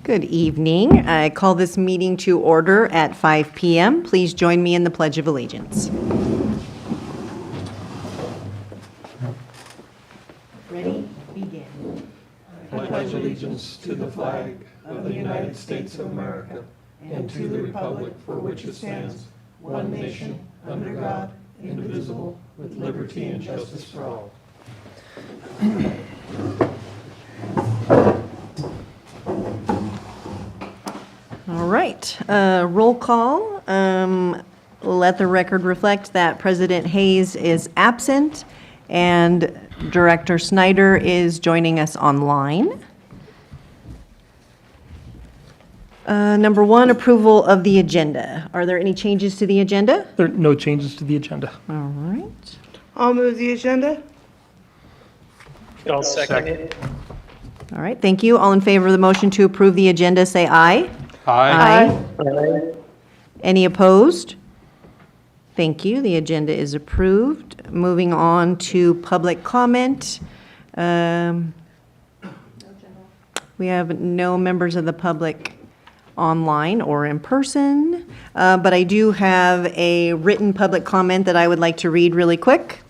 Good evening. I call this meeting to order at 5 p.m. Please join me in the Pledge of Allegiance. Ready? Begin. I pledge allegiance to the flag of the United States of America and to the republic for which it stands, one nation, under God, indivisible, with liberty and justice for all. All right, roll call. Let the record reflect that President Hayes is absent and Director Snyder is joining us online. Number one, approval of the agenda. Are there any changes to the agenda? There are no changes to the agenda. All right. I'll move the agenda. I'll second it. All right, thank you. All in favor of the motion to approve the agenda, say aye. Aye. Aye. Any opposed? Thank you. The agenda is approved. Moving on to public comment. We have no members of the public online or in person, but I do have a written public comment that I would like to read really quick.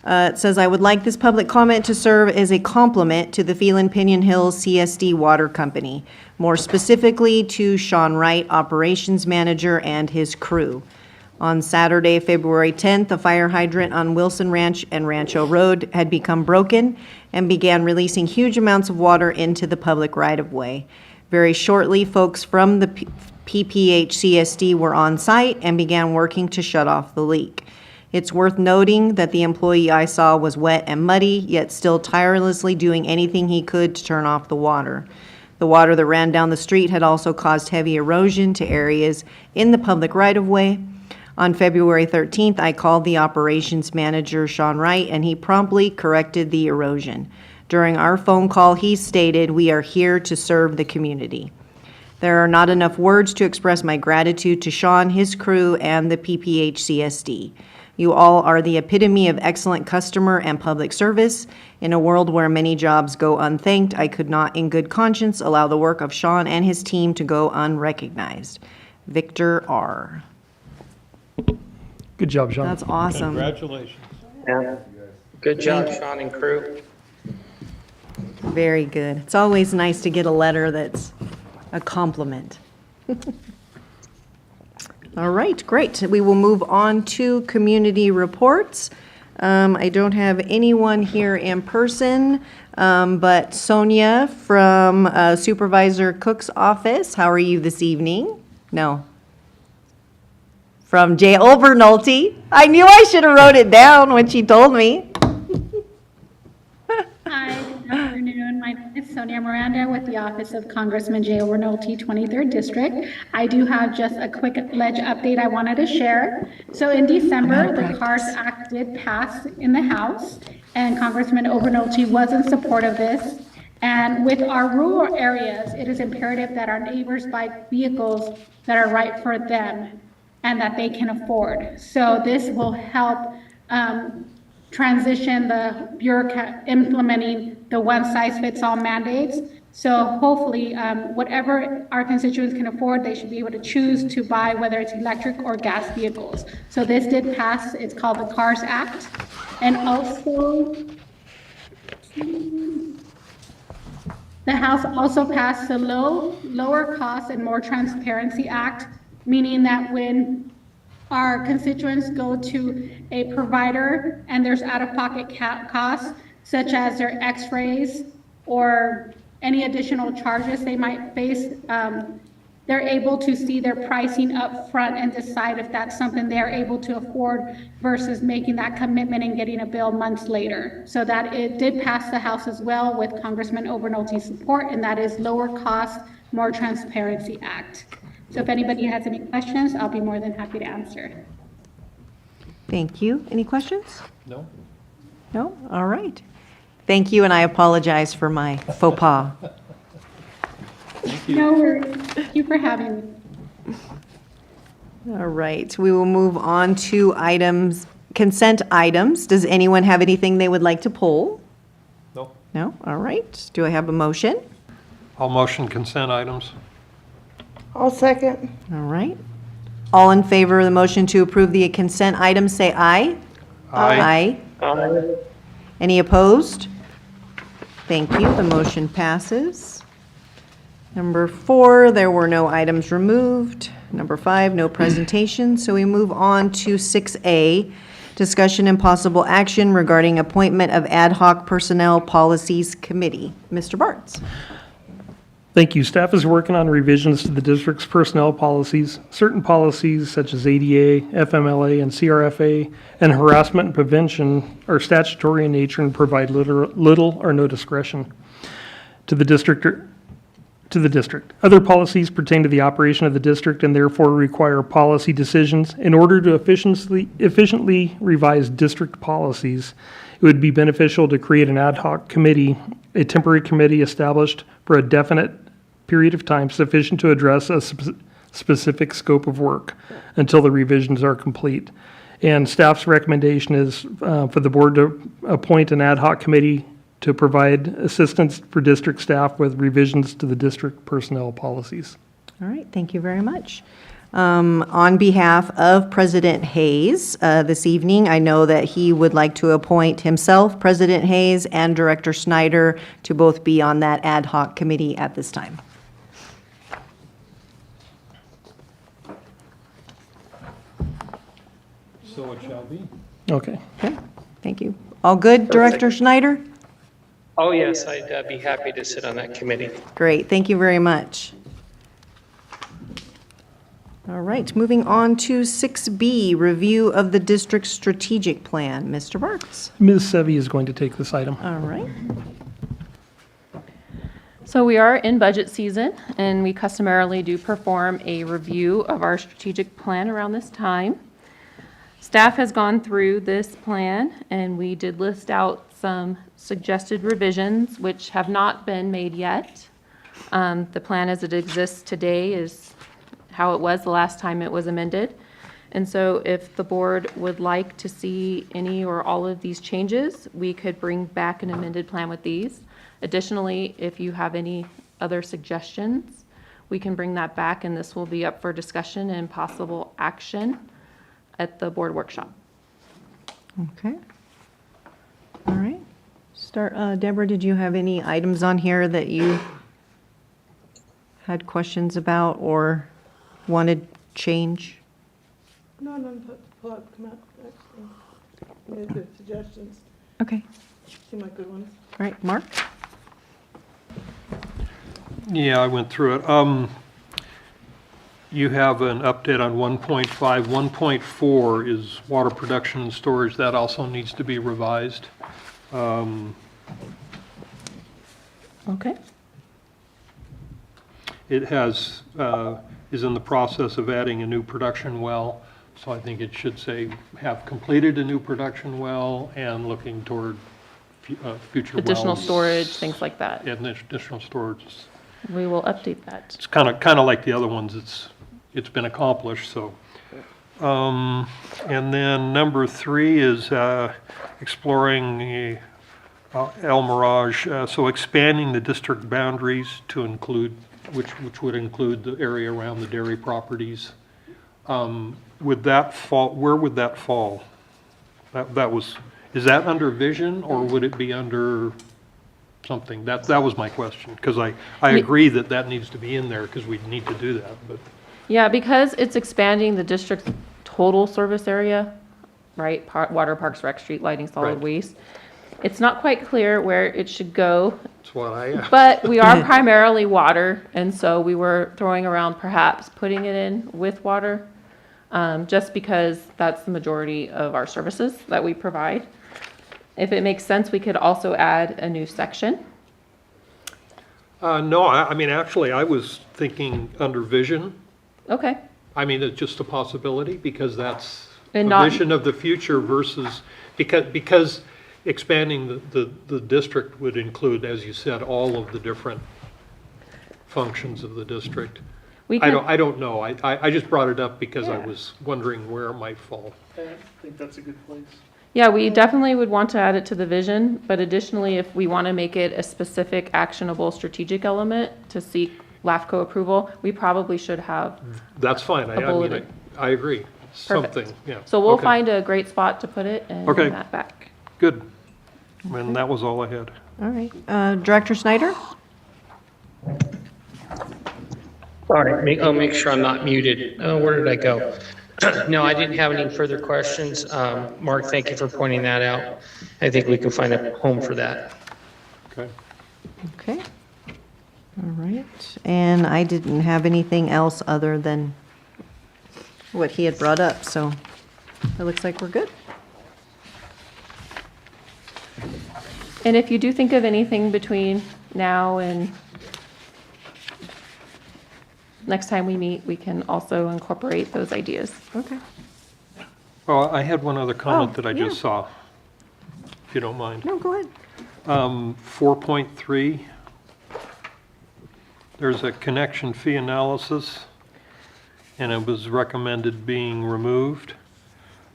It says, I would like this public comment to serve as a complement to the Phelan Piñon Hills CSD Water Company, more specifically to Sean Wright, Operations Manager, and his crew. On Saturday, February 10th, a fire hydrant on Wilson Ranch and Rancho Road had become broken and began releasing huge amounts of water into the public right-of-way. Very shortly, folks from the PPH CSD were on site and began working to shut off the leak. It's worth noting that the employee I saw was wet and muddy, yet still tirelessly doing anything he could to turn off the water. The water that ran down the street had also caused heavy erosion to areas in the public right-of-way. On February 13th, I called the operations manager, Sean Wright, and he promptly corrected the erosion. During our phone call, he stated, "We are here to serve the community." There are not enough words to express my gratitude to Sean, his crew, and the PPH CSD. You all are the epitome of excellent customer and public service. In a world where many jobs go unthanked, I could not in good conscience allow the work of Sean and his team to go unrecognized. Victor R. Good job, Sean. That's awesome. Congratulations. Yeah. Good job, Sean and crew. Very good. It's always nice to get a letter that's a compliment. All right, great. We will move on to community reports. I don't have anyone here in person, but Sonia from Supervisor Cook's office, how are you this evening? No. From J. Overnolte. I knew I should have wrote it down when she told me. Hi, good afternoon. My name is Sonia Miranda with the Office of Congressman J. Overnolte, 23rd District. I do have just a quick ledge update I wanted to share. So in December, the CARS Act did pass in the House, and Congressman Overnolte was in support of this. And with our rural areas, it is imperative that our neighbors buy vehicles that are right for them and that they can afford. So this will help transition the bureaucrat implementing the one-size-fits-all mandates. So hopefully, whatever our constituents can afford, they should be able to choose to buy, whether it's electric or gas vehicles. So this did pass. It's called the CARS Act. And also, the House also passed the Lower Cost and More Transparency Act, meaning that when our constituents go to a provider and there's out-of-pocket costs, such as their x-rays or any additional charges they might face, they're able to see their pricing up front and decide if that's something they're able to afford versus making that commitment and getting a bill months later. So that it did pass the House as well with Congressman Overnolte's support, and that is Lower Cost, More Transparency Act. So if anybody has any questions, I'll be more than happy to answer. Thank you. Any questions? No? No? All right. Thank you, and I apologize for my faux pas. No worries. Thank you for having me. All right, we will move on to consent items. Does anyone have anything they would like to pull? No? No? All right. Do I have a motion? I'll motion consent items. I'll second. All right. All in favor of the motion to approve the consent items, say aye. Aye. Aye. Any opposed? Thank you. The motion passes. Number 4, there were no items removed. Number 5, no presentation. So we move on to 6A, discussion and possible action regarding appointment of ad hoc personnel policies committee. Mr. Bartz. Thank you. Staff is working on revisions to the district's personnel policies. Certain policies such as ADA, FMLA, and CRFA, and harassment and prevention are statutory in nature and provide little or no discretion to the district. Other policies pertain to the operation of the district and therefore require policy decisions. In order to efficiently revise district policies, it would be beneficial to create an ad hoc committee, a temporary committee established for a definite period of time sufficient to address a specific scope of work until the revisions are complete. And staff's recommendation is for the board to appoint an ad hoc committee to provide assistance for district staff with revisions to the district personnel policies. All right, thank you very much. On behalf of President Hayes, this evening, I know that he would like to appoint himself, President Hayes, and Director Snyder to both be on that ad hoc committee at this time. So it shall be. Okay. Okay, thank you. All good, Director Schneider? Oh, yes, I'd be happy to sit on that committee. Great, thank you very much. All right, moving on to 6B, review of the district's strategic plan. Mr. Bartz. Ms. Sevi is going to take this item. All right. So we are in budget season, and we customarily do perform a review of our strategic plan around this time. Staff has gone through this plan, and we did list out some suggested revisions, which have not been made yet. The plan as it exists today is how it was the last time it was amended. And so if the board would like to see any or all of these changes, we could bring back an amended plan with these. Additionally, if you have any other suggestions, we can bring that back, and this will be up for discussion and possible action at the board workshop. Okay. All right. Deborah, did you have any items on here that you had questions about or wanted change? No, none come out, actually. Any good suggestions? Okay. Seem like good ones. All right, Mark? Yeah, I went through it. You have an update on 1.5. 1.4 is water production and storage. That also needs to be revised. Okay. It has, is in the process of adding a new production well. So I think it should say, have completed a new production well and looking toward future wells. Additional storage, things like that. And additional storage. We will update that. It's kind of like the other ones. It's been accomplished, so. And then number 3 is exploring El Mirage, so expanding the district boundaries to include, which would include the area around the dairy properties. Would that fall, where would that fall? Is that under vision, or would it be under something? That was my question, because I agree that needs to be in there, because we need to do that, but. Yeah, because it's expanding the district's total service area, right? Water, parks, rec, street lighting, solid Right. waste. It's not quite clear where it should go, That's what I. but we are primarily water, and so we were throwing around perhaps putting it in with water, just because that's the majority of our services that we provide. If it makes sense, we could also add a new section. No, I mean, actually, I was thinking under vision. Okay, I mean, it's just a possibility, because that's a And not- vision of the future versus, because expanding the district would include, as you said, all of the different functions of the district. we I can, don't know. I just brought it up because I was wondering where it might fall. I think that's a good place. Yeah, we definitely would want to add it to the vision, but additionally, if we want to make it a specific actionable strategic element to seek LAFCO approval, we probably should have. That's fine. I mean, bulleted. I agree. Perfect. Something, yeah. So we'll Okay. find a great spot to put it and Okay. bring that back. Good. And that was all I had. All right. Director Snyder? All right, I'll make sure I'm not muted. Where did I go? No, I didn't have any further questions. Mark, thank you for pointing that out. I think we can find a home for that. Okay. Okay. All right. And I didn't have anything else other than what he had brought up, so it looks like we're good. And if you do think of anything between now and next time we meet, we can also incorporate those ideas. Okay. Well, I had one other comment Oh, that I yeah. just saw, if you don't mind. No, go ahead. 4.3, there's a connection fee analysis, and it was recommended being removed.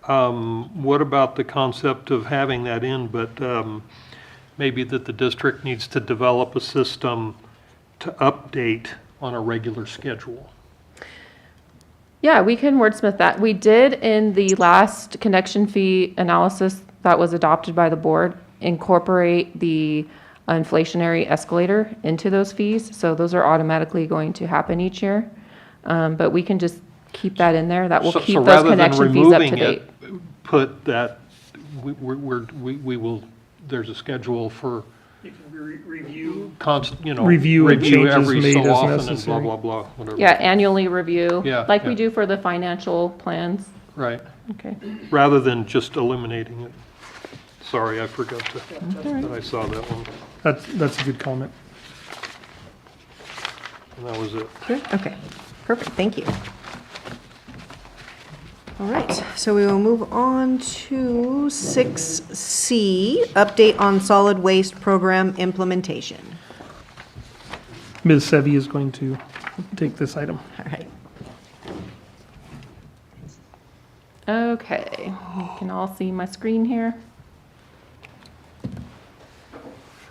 What about the concept of having that in, but maybe that the district needs to develop a system to update on a regular schedule? Yeah, we can wordsmith that. We did in the last connection fee analysis that was adopted by the board, incorporate the inflationary escalator into those fees. So those are automatically going to happen each year. But we can just keep that in there. That will So keep those rather than connection fees up to removing date. it, put that, we will, there's a schedule for You can review. review and changes every made so as often and blah, necessary. blah, blah, whatever. Yeah, annually review, Yeah, like we yeah. do for the financial plans. Right, Okay. rather than just eliminating it. Sorry, I forgot that I saw that one, That's a good comment. and that was it. Good, okay, perfect, thank you. All right, so we will move on to 6C, update on solid waste program implementation. Ms. Sevi is going to take this item. All right. Okay, you can all see my screen here.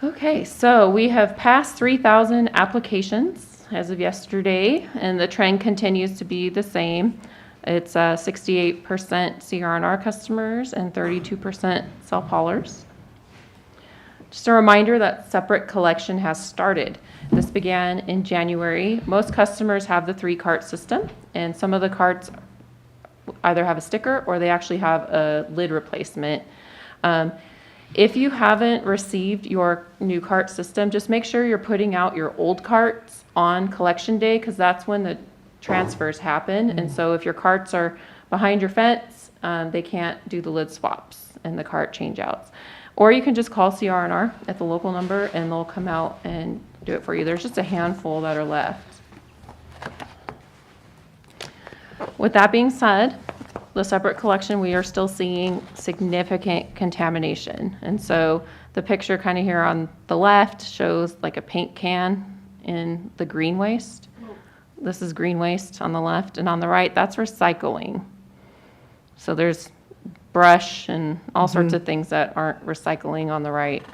Okay, so we have passed 3,000 applications as of yesterday, and the trend continues to be the same. It's 68% CR&R customers and 32% self-haulers. Just a reminder that separate collection has started. This began in January. Most customers have the 3-cart system, and some of the carts either have a sticker or they actually have a lid replacement. If you haven't received your new cart system, just make sure you're putting out your old carts on collection day, because that's when the transfers happen. And so if your carts are behind your fence, they can't do the lid swaps and the cart changeouts. Or you can just call CR&R at the local number and they'll come out and do it for you. There's just a handful that are left. With that being said, the separate collection, we are still seeing significant contamination. And so the picture kind of here on the left shows like a paint can in the green waste. This is green waste on the left, and on the right, that's recycling. So there's brush and all sorts of things that aren't recycling on the right.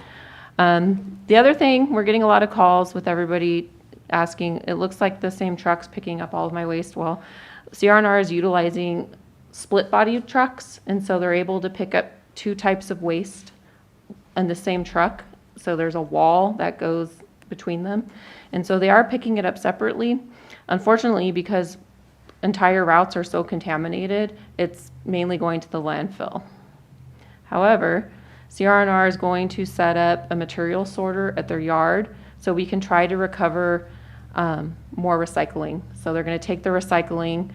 The other thing, we're getting a lot of calls with everybody asking, it looks like the same truck's picking up all of my waste. Well, CR&R is utilizing split body trucks, and so they're able to pick up 2 types of waste in the same truck. So there's a wall that goes between them. And so they are picking it up separately. Unfortunately, because entire routes are so contaminated, it's mainly going to the landfill. However, CR&R is going to set up a material sorter at their yard so we can try to recover more recycling. So they're going to take the recycling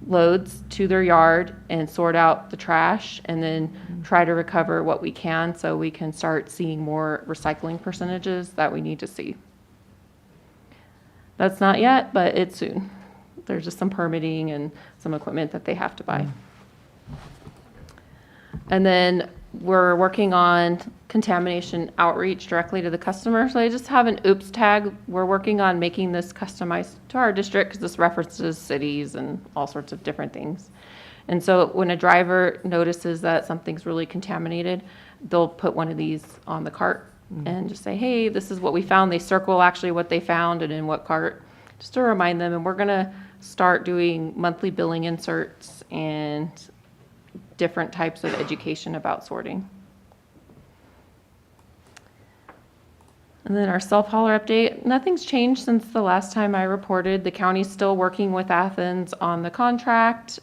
loads to their yard and sort out the trash and then try to recover what we can so we can start seeing more recycling percentages that we need to see. That's not yet, but it's soon. There's just some permitting and some equipment that they have to buy. And then we're working on contamination outreach directly to the customer. So I just have an oops tag. We're working on making this customized to our district because this references cities and all sorts of different things. And so when a driver notices that something's really contaminated, they'll put one of these on the cart and just say, hey, this is what we found. They circle actually what they found and in what cart, just to remind them. And we're going to start doing monthly billing inserts and different types of education about sorting. And then our self-hauler update, nothing's changed since the last time I reported. The county's still working with Athens on the contract.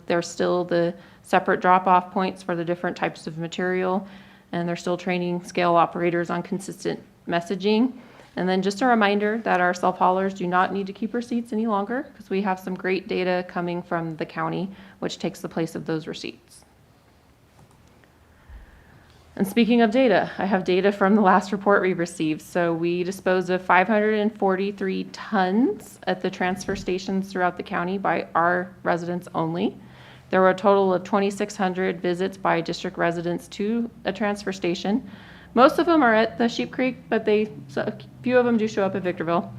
There's still the separate drop-off points for the different types of material, and they're still training scale operators on consistent messaging. And then just a reminder that our self-haulers do not need to keep receipts any longer, because we have some great data coming from the county, which takes the place of those receipts. And speaking of data, I have data from the last report we received. So we disposed of 543 tons at the transfer stations throughout the county by our residents only. There were a total of 2,600 visits by district residents to a transfer station. Most of them are at the Sheep Creek, but a few of them do show up at Victorville.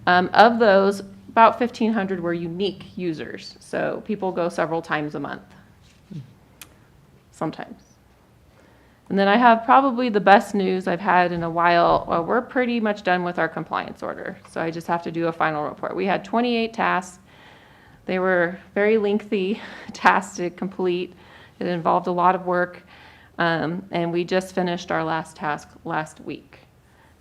Of those, about 1,500 were unique users. So people go several times a month, sometimes. And then I have probably the best news I've had in a while. Well, we're pretty much done with our compliance order. So I just have to do a final report. We had 28 tasks. They were very lengthy tasks to complete. It involved a lot of work. And we just finished our last task last week.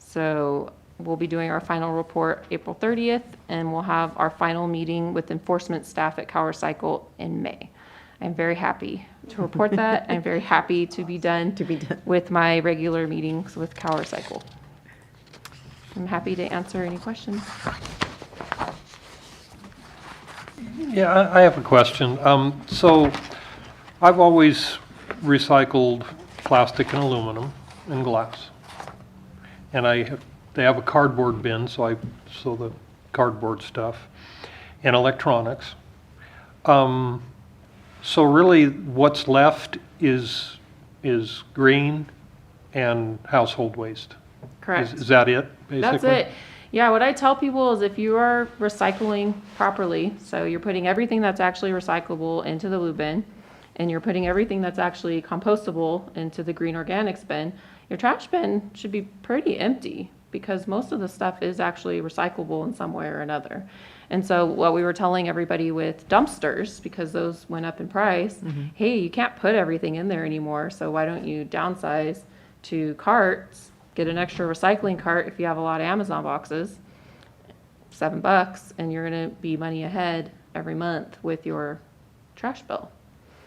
So we'll be doing our final report April 30th, and we'll have our final meeting with enforcement staff at Cower Cycle in May. I'm very happy to report that. I'm very happy to be done with my regular meetings with Cower Cycle. I'm happy to answer any questions. Yeah, I have a question. So I've always recycled plastic and aluminum and glass. And they have a cardboard bin, so the cardboard stuff, and electronics. So really what's left is green and household waste. Correct. Is that it, basically? That's it. Yeah, what I tell people is if you are recycling properly, so you're putting everything that's actually recyclable into the blue bin, and you're putting everything that's actually compostable into the green organics bin, your trash bin should be pretty empty, because most of the stuff is actually recyclable in some way or another. And so what we were telling everybody with dumpsters, because those went up in price, hey, you can't put everything in there anymore, so why don't you downsize to carts, get an extra recycling cart if you have a lot of Amazon boxes, $7, and you're gonna be money ahead every month with your trash bill.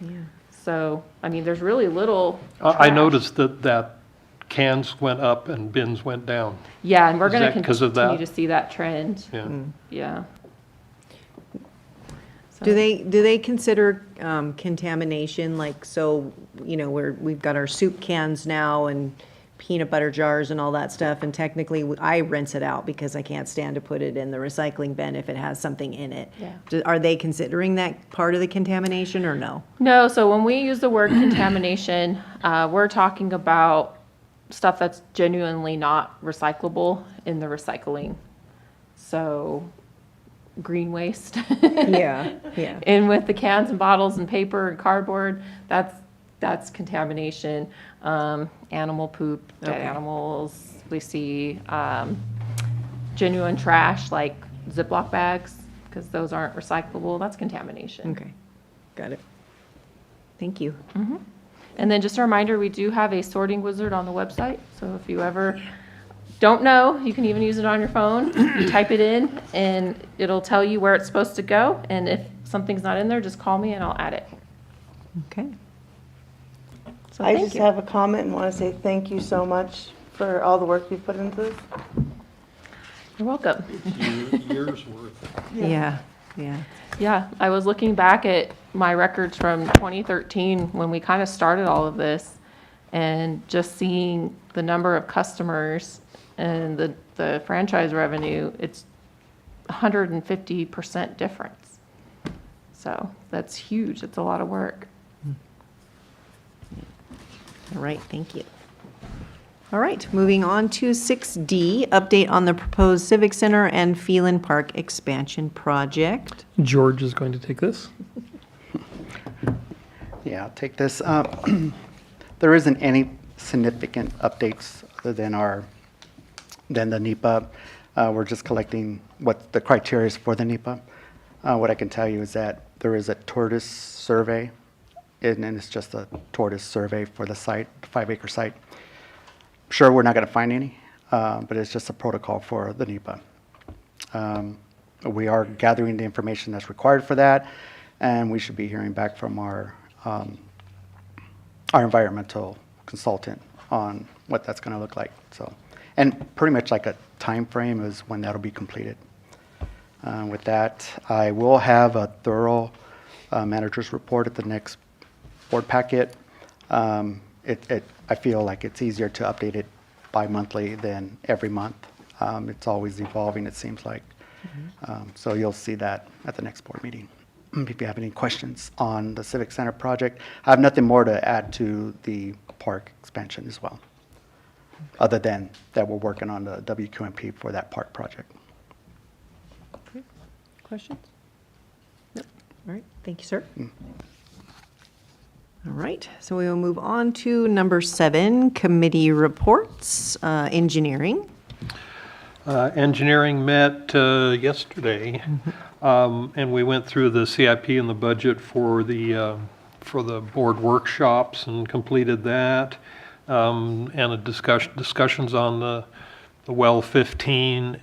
Yeah. So, I mean, there's really little I trash. noticed that cans went up and bins went down. Yeah, and we're Is gonna that 'cause of continue that? to see that trend. Yeah. Yeah. So- Do they consider contamination, like, so, we've got our soup cans now and peanut butter jars and all that stuff, and technically I rinse it out because I can't stand to put it in the recycling bin if it has something in it. Yeah. Are they considering that part of the contamination or no? No, so when we use the word contamination, we're talking about stuff that's genuinely not recyclable in the recycling. So green waste. Yeah, yeah. And with the cans and bottles and paper and cardboard, that's contamination. Animal poop, dead Okay. animals. We see genuine trash like Ziploc bags, because those aren't recyclable. That's contamination. Okay, got it. Thank you. And then just a reminder, we do have a sorting wizard on the website. So if you ever don't know, you can even use it on your phone. You type it in and it'll tell you where it's supposed to go. And if something's not in there, just call me and I'll add it. Okay. So I thank just you. have a comment and want to say thank you so much for all the work you put into this. You're welcome. Years worth. Yeah, yeah. Yeah, I was looking back at my records from 2013 when we kind of started all of this, and just seeing the number of customers and the franchise revenue, it's 150% difference. So that's huge. It's a lot of work. All right, thank you. All right, moving on to 6D, update on the proposed Civic Center and Phelan Park expansion project. George is going to take this. Yeah, I'll take this. There isn't any significant updates other than the NEPA. We're just collecting what the criteria is for the NEPA. What I can tell you is that there is a tortoise survey, and it's just a tortoise survey for the site, 5-acre site. Sure, we're not going to find any, but it's just a protocol for the NEPA. We are gathering the information that's required for that, and we should be hearing back from our environmental consultant on what that's going to look like. So, and pretty much like a time frame is when that'll be completed. With that, I will have a thorough manager's report at the next board packet. I feel like it's easier to update it bi-monthly than every month. It's always evolving, it seems like. So you'll see that at the next board meeting. If you have any questions on the Civic Center project, I have nothing more to add to the park expansion as well, other than that we're working on the WQMP for that park project. Questions? No. All right, thank you, sir. All right, so we will move on to number 7, committee reports, engineering. Engineering met yesterday, and we went through the CIP and the budget for the board workshops and completed that, and a discussions on the well 15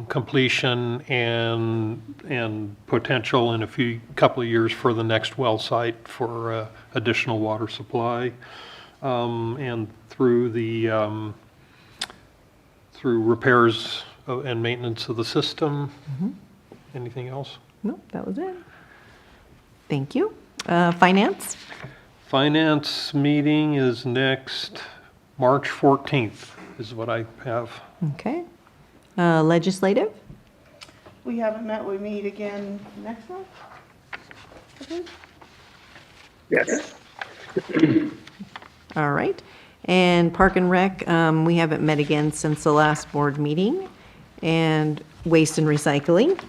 completion and potential in a couple of years for the next well site for additional water supply, and through repairs and maintenance of the system. Anything else? No, that was it. Thank you. Finance? Finance meeting is next March 14th is what I have. Okay. Legislative? We haven't met, we meet again next month? Okay. Yes. All right. And Park and Rec, we haven't met again since the last board meeting. And Waste and Recycling?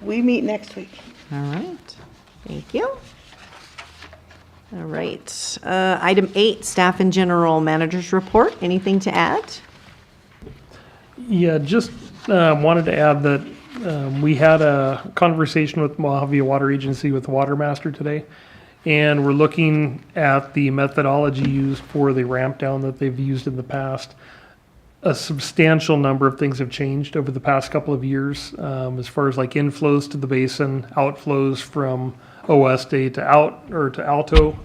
We meet next week. All right. Thank you. All right. Item 8, Staff and General Managers Report. Anything to add? Yeah, just wanted to add that we had a conversation with Mojave Water Agency with the Water Master today, and we're looking at the methodology used for the ramp down that they've used in the past. A substantial number of things have changed over the past couple of years, as far as like inflows to the basin, outflows from Oeste to Alto.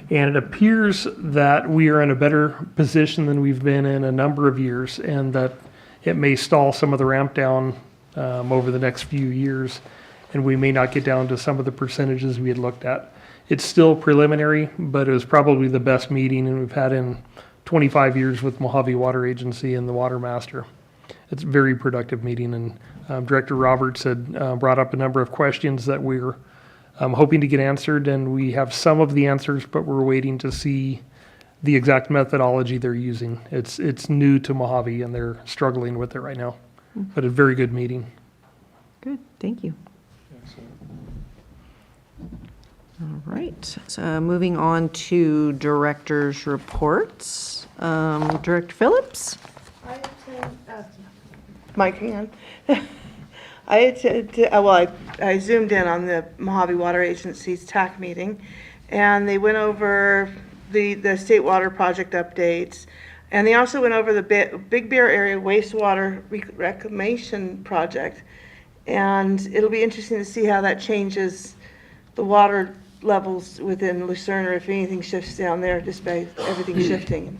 And it appears that we are in a better position than we've been in a number of years, and that it may stall some of the ramp down over the next few years, and we may not get down to some of the percentages we had looked at. It's still preliminary, but it was probably the best meeting we've had in 25 years with Mojave Water Agency and the Water Master. It's a very productive meeting, and Director Roberts had brought up a number of questions that we're hoping to get answered, and we have some of the answers, but we're waiting to see the exact methodology they're using. It's new to Mojave, and they're struggling with it right now, but a very good meeting. Good, thank you. All right, so moving on to director's reports. Director Phillips? I attend, Mike, hang on. I attended, I zoomed in on the Mojave Water Agency's TAC meeting, and they went over the state water project updates, and they also went over the Big Bear Area wastewater reclamation project, and it'll be interesting to see how that changes the water levels within Lucerne, or if anything shifts down there, just by everything shifting.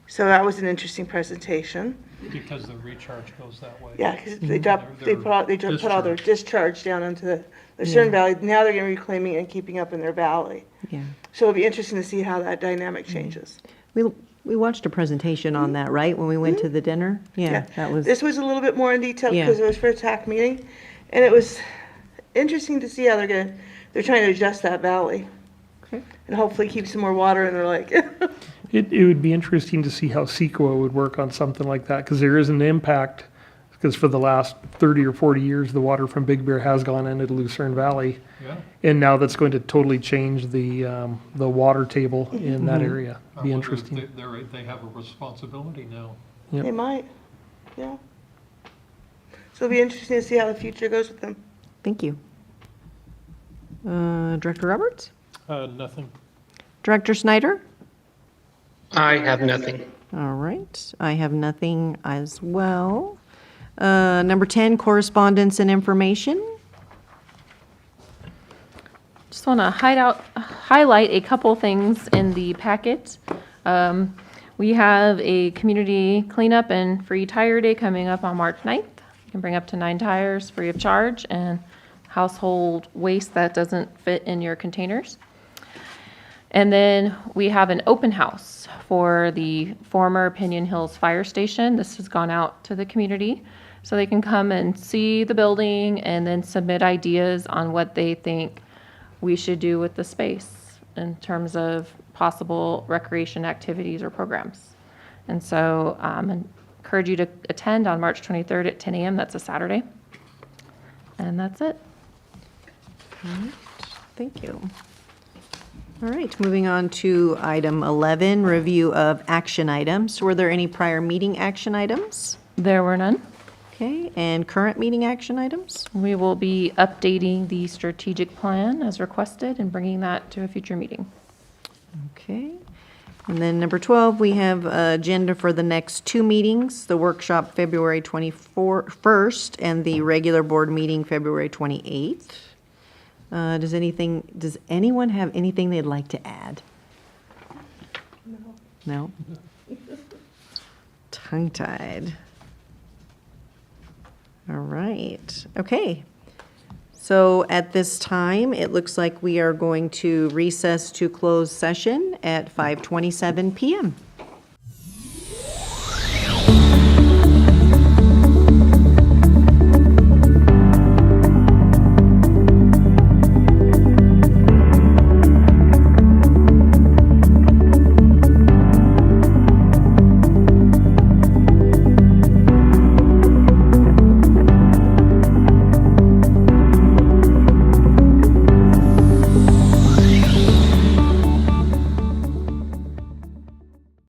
So that was an interesting presentation. Because the recharge goes that way. Yeah, because they put all their discharge down into the Lucerne Valley. Now they're going to be reclaiming and keeping up in their valley. Yeah. So it'll be interesting to see how that dynamic changes. We watched a presentation on that, right, when we went to the dinner? Yeah, that was, This was a little bit more in detail Yeah. because it was for a TAC meeting, and it was interesting to see how they're trying to adjust that valley. Okay. And hopefully keep some more water in their lake. It would be interesting to see how CEQA would work on something like that, because there is an impact because for the last 30 or 40 years, the water from Big Bear has gone into the Lucerne Valley. Yeah. And now that's going to totally change the water table in that area. I Be wonder if interesting. they have a responsibility now. Yep. They might, yeah. So it'll be interesting to see how the future goes with them. Thank you. Director Roberts? Nothing. Director Snyder? I have nothing. All right, I have nothing as well. Number 10, correspondence and information. Just want to highlight a couple things in the packet. We have a community cleanup and free tire day coming up on March 9th. You can bring up to 9 tires free of charge and household waste that doesn't fit in your containers. And then we have an open house for the former Piñon Hills Fire Station. This has gone out to the community so they can come and see the building and then submit ideas on what they think we should do with the space in terms of possible recreation activities or programs. And so I encourage you to attend on March 23rd at 10 a.m. That's a Saturday. And that's it. Thank you. All right, moving on to item 11, review of action items. Were there any prior meeting action items? There were none. Okay, and current meeting action items? We will be updating the strategic plan as requested and bringing that to a future meeting. Okay. And then number 12, we have agenda for the next 2 meetings, the workshop February 21st and the regular board meeting February 28th. Does anyone have anything they'd like to add? No? Tongue-tied. All right, okay. So at this time, it looks like we are going to recess to close session at 5:27 PM.